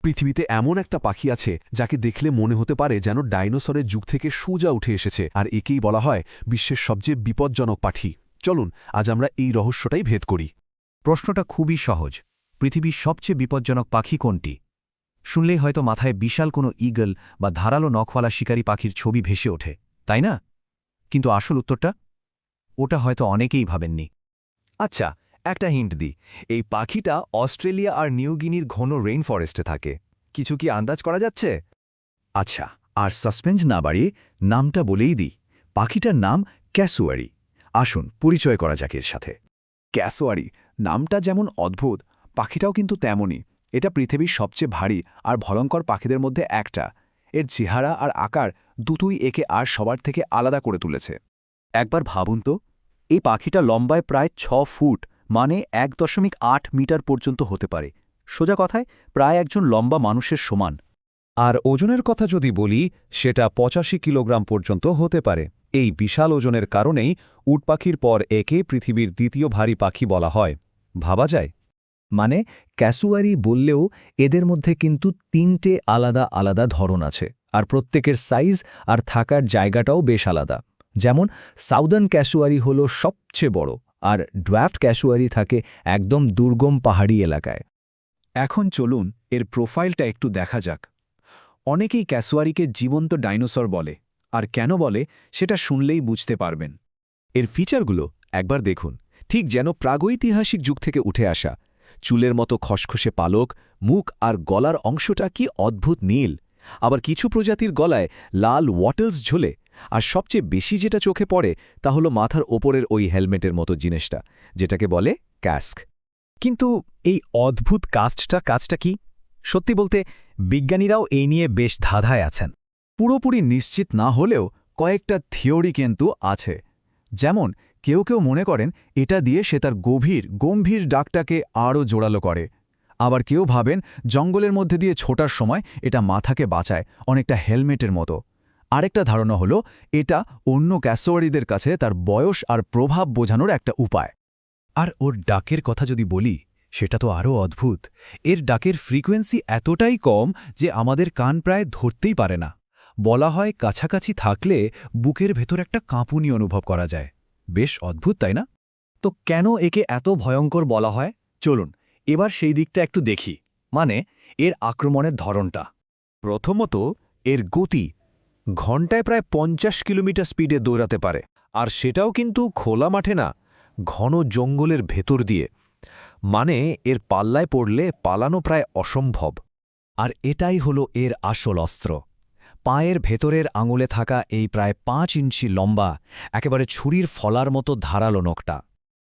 পৃথিবীতে এমন একটা পাখি আছে যাকে দেখলে মনে হতে পারে যেন ডাইনোসরের যুগ থেকে সোজা উঠে এসেছে, আর একেই বলা হয় বিশ্বের সবচেয়ে বিপজ্জনক পাখি। চলুন আজ আমরা এই রহস্যটাই ভেদ করি। প্রশ্নটা খুবই সহজ। পৃথিবীর সবচেয়ে বিপজ্জনক পাখি কোনটি? শুনলেই হয়তো মাথায় বিশাল কোনো ঈগল বা ধারালো নখওয়ালা শিকারী পাখির ছবি ভেসে ওঠে, তাই না? কিন্তু আসল উত্তরটা ওটা হয়তো অনেকেই ভাবেননি। আচ্ছা, একটা হিন্ট দিই। এই পাখিটা অস্ট্রেলিয়া আর নিউগিনির ঘন রেইন ফরেস্টে থাকে। কিছু কি আন্দাজ করা যাচ্ছে? আচ্ছা, আর সাসপেন্স না বাড়িয়ে নামটা বলেই দিই। পাখিটার নাম ক্যাসুয়ারি। আসুন পরিচয় করা যাক এর সাথে। ক্যাসোয়ারি নামটা যেমন অদ্ভুত, পাখিটাও কিন্তু তেমনই। এটা পৃথিবীর সবচেয়ে ভারী আর ভয়ঙ্কর পাখিদের মধ্যে একটা। এর চেহারা আর আকার দুটোই একে আর সবার থেকে আলাদা করে তুলেছে। একবার ভাবুন তো, এই পাখিটা লম্বায় প্রায় ৬ ফুট, মানে ১.৮ মিটার পর্যন্ত হতে পারে। সোজা কথায় প্রায় একজন লম্বা মানুষের সমান। আর ওজনের কথা যদি বলি, সেটা ৮৫ কিলোগ্রাম পর্যন্ত হতে পারে। এই বিশাল ওজনের কারণেই উট পাখির পর একে পৃথিবীর দ্বিতীয় ভারী পাখি বলা হয়। ভাবা যায়? মানে ক্যাসুয়ারি বললেও এদের মধ্যে কিন্তু ৩টে আলাদা আলাদা ধরন আছে, আর প্রত্যেকের সাইজ আর থাকার জায়গাটাও বেশ আলাদা। যেমন সাউদার্ন ক্যাসুয়ারি হলো সবচেয়ে বড়, আর ড্ওয়ার্ফড ক্যাসুয়ারি থাকে একদম দুর্গম পাহাড়ি এলাকায়। এখন চলুন এর প্রোফাইলটা একটু দেখা যাক। অনেকেই ক্যাসোয়ারিকে জীবন্ত ডাইনোসর বলে, আর কেন বলে সেটা শুনলেই বুঝতে পারবেন। এর ফিচারগুলো একবার দেখুন, ঠিক যেন প্রাগৈতিহাসিক যুগ থেকে উঠে আসা। চুলের মতো খসখসে পালক, মুখ আর গলার অংশটা কি অদ্ভুত নীল। আবার কিছু প্রজাতির গলায় লাল ওয়াটেলস ঝোলে, আর সবচেয়ে বেশি যেটা চোখে পড়ে তা হলো মাথার ওপরের ওই হেলমেটের মতো জিনিসটা, যেটাকে বলে ক্যাস্ক। কিন্তু এই অদ্ভুত কাজটা কি? সত্যি বলতে বিজ্ঞানীরাও এই নিয়ে বেশ ধাঁধায় আছেন। পুরোপুরি নিশ্চিত না হলেও কয়েকটা থিওরি কিন্তু আছে। যেমন কেউ কেউ মনে করেন এটা দিয়ে সে তার গম্ভীর ডাকটাকে আরও জোরালো করে। আবার কেউ ভাবেন জঙ্গলের মধ্যে দিয়ে ছোটার সময় এটা মাথাকে বাঁচায়, অনেকটা হেলমেটের মতো। আরেকটা ধারণা হলো এটা অন্য ক্যাসোয়ারিদের কাছে তার বয়স আর প্রভাব বোঝানোর একটা উপায়। আর ওর ডাকের কথা যদি বলি, সেটা তো আরও অদ্ভুত। এর ডাকের ফ্রিকোয়েন্সি এতটাই কম যে আমাদের কান প্রায় ধরতেই পারে না। বলা হয় কাছাকাছি থাকলে বুকের ভেতর একটা কাঁপুনি অনুভব করা যায়। বেশ অদ্ভুত, তাই না? তো কেন একে এত ভয়ঙ্কর বলা হয়? চলুন এবার সেই দিকটা একটু দেখি, মানে এর আক্রমণের ধরনটা। প্রথমত এর গতি। ঘণ্টায় প্রায় ৫০ কিলোমিটার স্পিডে দৌড়াতে পারে, আর সেটাও কিন্তু খোলা মাঠে না, ঘন জঙ্গলের ভেতর দিয়ে। মানে এর পাল্লায় পড়লে পালানো প্রায় অসম্ভব। আর এটাই হলো এর আসল অস্ত্র। পায়ের ভেতরের আঙুলে থাকা এই প্রায় ৫ ইঞ্চি লম্বা, একেবারে ছুরির ফলার মতো ধারালো নখটা।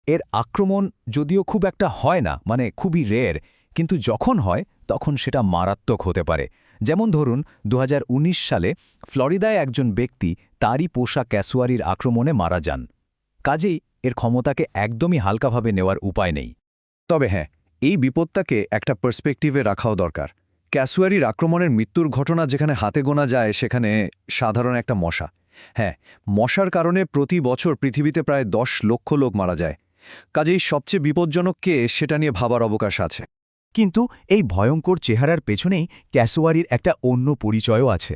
এর আক্রমণ যদিও খুব একটা হয় না, মানে খুবই রেয়ার, কিন্তু যখন হয় তখন সেটা মারাত্মক হতে পারে। যেমন ধরুন ২০১৯ সালে ফ্লোরিদায় একজন ব্যক্তি তারই পোষা ক্যাসুয়ারির আক্রমণে মারা যান। কাজেই এর ক্ষমতাকে একদমই হালকাভাবে নেওয়ার উপায় নেই। তবে হ্যাঁ, এই বিপদটাকে একটা পার্সপেক্টিভে রাখাও দরকার। ক্যাসুয়ারির আক্রমণের মৃত্যুর ঘটনা যেখানে হাতে গোনা যায়, সেখানে সাধারণ একটা মশা। হ্যাঁ, মশার কারণে প্রতি বছর পৃথিবীতে প্রায় ১০ লক্ষ লোক মারা যায়। কাজেই সবচেয়ে বিপজ্জনক কে, সেটা নিয়ে ভাবার অবকাশ আছে। কিন্তু এই ভয়ঙ্কর চেহারার পেছনেই ক্যাসোয়ারির একটা অন্য পরিচয়ও আছে।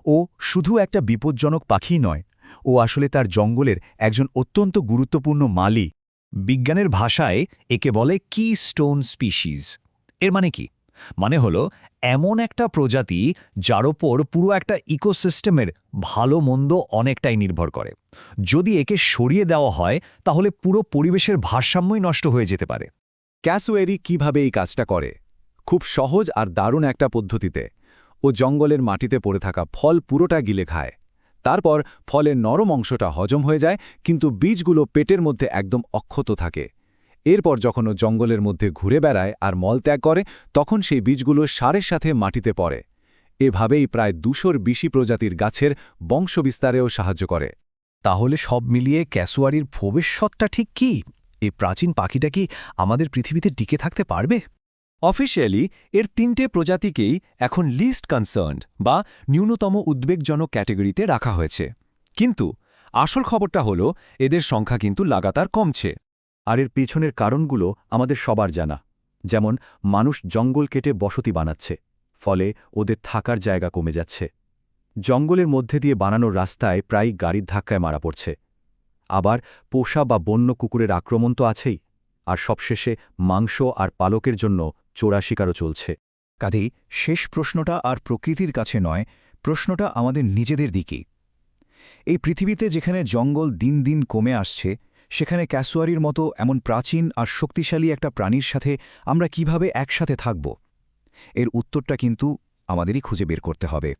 ও শুধু একটা বিপজ্জনক পাখি নয়, ও আসলে তার জঙ্গলের একজন অত্যন্ত গুরুত্বপূর্ণ মালি। বিজ্ঞানের ভাষায় একে বলে কিস্টোন স্পিসিস। এর মানে কি? মানে হলো এমন একটা প্রজাতি যার ওপর পুরো একটা ইকোসিস্টেমের ভালো মন্দ অনেকটাই নির্ভর করে। যদি একে সরিয়ে দেওয়া হয় তাহলে পুরো পরিবেশের ভারসাম্যই নষ্ট হয়ে যেতে পারে। ক্যাসুয়ারি কিভাবে এই কাজটা করে? খুব সহজ আর দারুণ একটা পদ্ধতিতে। ও জঙ্গলের মাটিতে পড়ে থাকা ফল পুরোটা গিলে খায়। তারপর ফলের নরম অংশটা হজম হয়ে যায়, কিন্তু বীজগুলো পেটের মধ্যে একদম অক্ষত থাকে। এরপর যখন ও জঙ্গলের মধ্যে ঘুরে বেড়ায় আর মলত্যাগ করে, তখন সেই বীজগুলো সারের সাথে মাটিতে পড়ে। এভাবেই প্রায় ২০০র বেশি প্রজাতির গাছের বংশবিস্তারেও সাহায্য করে। তাহলে সব মিলিয়ে ক্যাসোয়ারির ভবিষ্যৎটা ঠিক কি? এই প্রাচীন পাখিটা কি আমাদের পৃথিবীতে টিকে থাকতে পারবে? অফিসিয়ালি এর ৩টে প্রজাতিকেই এখন লিস্ট কনসার্নড বা ন্যূনতম উদ্বেগজনক ক্যাটেগরিতে রাখা হয়েছে। কিন্তু আসল খবরটা হলো এদের সংখ্যা কিন্তু লাগাতার কমছে। আর এর পেছনের কারণগুলো আমাদের সবার জানা। যেমন মানুষ জঙ্গল কেটে বসতি বানাচ্ছে, ফলে ওদের থাকার জায়গা কমে যাচ্ছে। জঙ্গলের মধ্যে দিয়ে বানানোর রাস্তায় প্রায় গাড়ির ধাক্কায় মারা পড়ছে। আবার পোষা বা বন্য কুকুরের আক্রমণ তো আছেই, আর সবশেষে মাংস আর পালকের জন্য চোরা শিকারও চলছে। কাজেই শেষ প্রশ্নটা আর প্রকৃতির কাছে নয়, প্রশ্নটা আমাদের নিজেদের দিকেই। এই পৃথিবীতে যেখানে জঙ্গল দিন দিন কমে আসছে, সেখানে ক্যাসোয়ারির মতো এমন প্রাচীন আর শক্তিশালী একটা প্রাণীর সাথে আমরা কিভাবে একসাথে থাকব? এর উত্তরটা কিন্তু আমাদেরই খুঁজে বের করতে হবে।